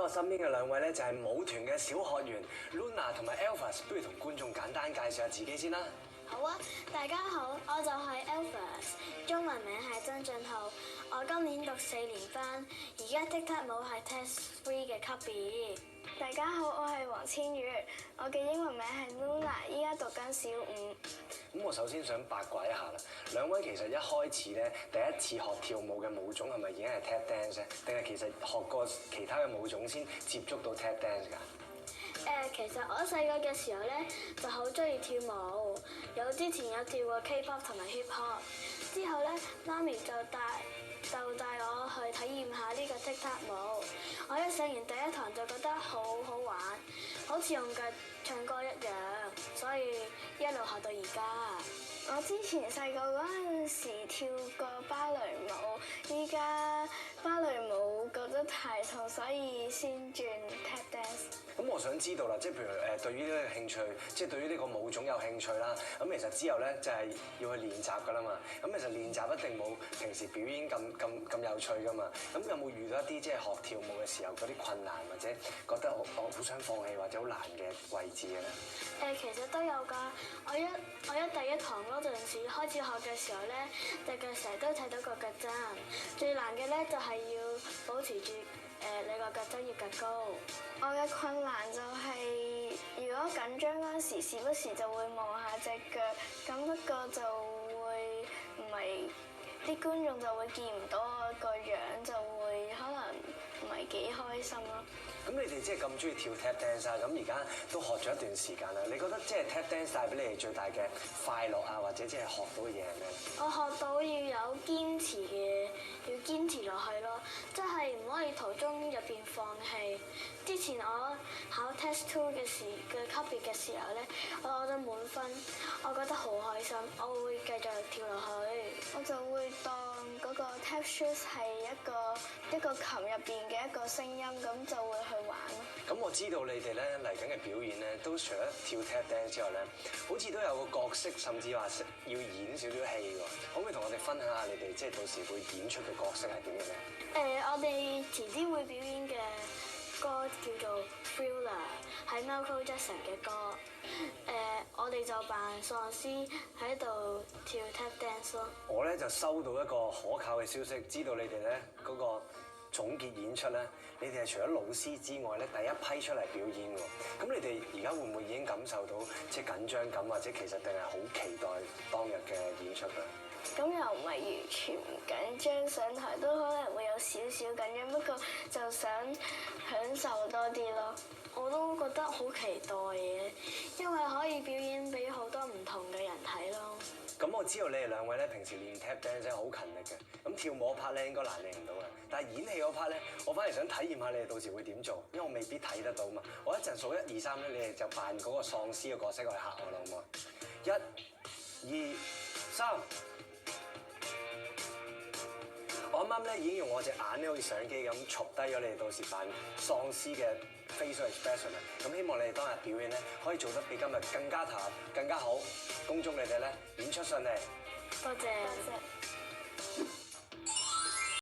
喺我身邊嘅兩位咧就係舞團嘅小學員 Luna 同埋 Alphas， 不如同觀眾簡單介紹下自己先啦。好啊，大家好，我就係 Alphas， 中文名係曾俊浩，我今年讀4年班，而家踢踏舞係 Test 3嘅級別。大家好，我係黃千羽，我嘅英文名係 Luna， 依家讀緊小5。咁我首先想八卦一下啦，兩位其實一開始咧第一次學跳舞嘅舞種係咪已經係 Tap Dance 咧？定係其實學過其他嘅舞種先接觸到 Tap Dance 㗎？其實我細個嘅時候咧就好中意跳舞，之前有跳過 K-pop 同埋 hip hop， 之後咧媽咪就帶我去體驗下呢個踢踏舞。我一上完第一堂就覺得好好玩，好似用腳唱歌一樣，所以一路學到而家。我之前細個嗰陣時跳過芭蕾舞，依家芭蕾舞覺得太痛，所以先轉 tap dance。咁我想知道啦，即係譬如對於呢個興趣，即係對於呢個舞種有興趣啦。咁其實之後咧就係要去練習㗎啦嘛。咁其實練習一定冇平時表演咁有趣㗎嘛。咁有冇遇到一啲即係學跳舞嘅時候嗰啲困難，或者覺得我好想放棄或者好難嘅位置嘅咧？其實都有㗎。我一第一堂嗰陣時開始學嘅時候咧，隻腳成日都睇到個腳踭。最難嘅咧就係要保持住你個腳踭要腳高。我嘅困難就係如果緊張嗰時，時不時就會望下隻腳，咁不過就會唔係啲觀眾就會見唔到我個樣，就會可能唔係幾開心咯。咁你哋即係咁中意跳 tap dance 啊？咁而家都學咗一段時間啦。你覺得即係 tap dance 帶俾你哋最大嘅快樂啊，或者即係學到嘅嘢係咩？我學到要有堅持嘅，要堅持落去咯，即係唔可以途中入邊放棄。之前我考 test 2嘅級別嘅時候咧，我攞咗滿分，我覺得好開心，我會繼續跳落去。我就會當嗰個 tap shoes 係一個琴入邊嘅一個聲音，咁就會去玩咯。咁我知道你哋咧嚟緊嘅表演咧，都除咗跳 tap dance 之外咧，好似都有個角色，甚至話要演少少戲喎。可唔可以同我哋分享下你哋即係到時會演出嘅角色係點嘅咧？我哋遲啲會表演嘅歌叫做 Thriller， 係 Michael Jackson 嘅歌。我哋就扮喪屍喺度跳 tap dance 咯。我咧就收到一個可靠嘅消息，知道你哋咧嗰個總結演出咧，你哋係除咗老師之外咧，第一批出嚟表演喎。咁你哋而家會唔會已經感受到即係緊張感，或者其實定係好期待當日嘅演出㗎？咁又唔係完全唔緊張，上台都可能會有少少緊張，不過就想享受多啲咯。我都覺得好期待嘅，因為可以表演俾好多唔同嘅人睇咯。咁我知道你哋兩位咧平時練 tap dance 真係好勤力嘅，咁跳舞嗰 part 咧應該難你唔到嘅，但係演戲嗰 part 咧，我反而想體驗下你哋到時會點做，因為我未必睇得到嘛。我一陣數1、2、3咧，你哋就扮嗰個喪屍嘅角色去嚇我啦，好唔好？1、2、3。我啱啱咧已經用我隻眼咧好似相機咁撮低咗你哋到時扮喪屍嘅 facial expression 啦。咁希望你哋當日表演咧可以做得比今日更加投入、更加好。恭祝你哋咧演出順利。多謝。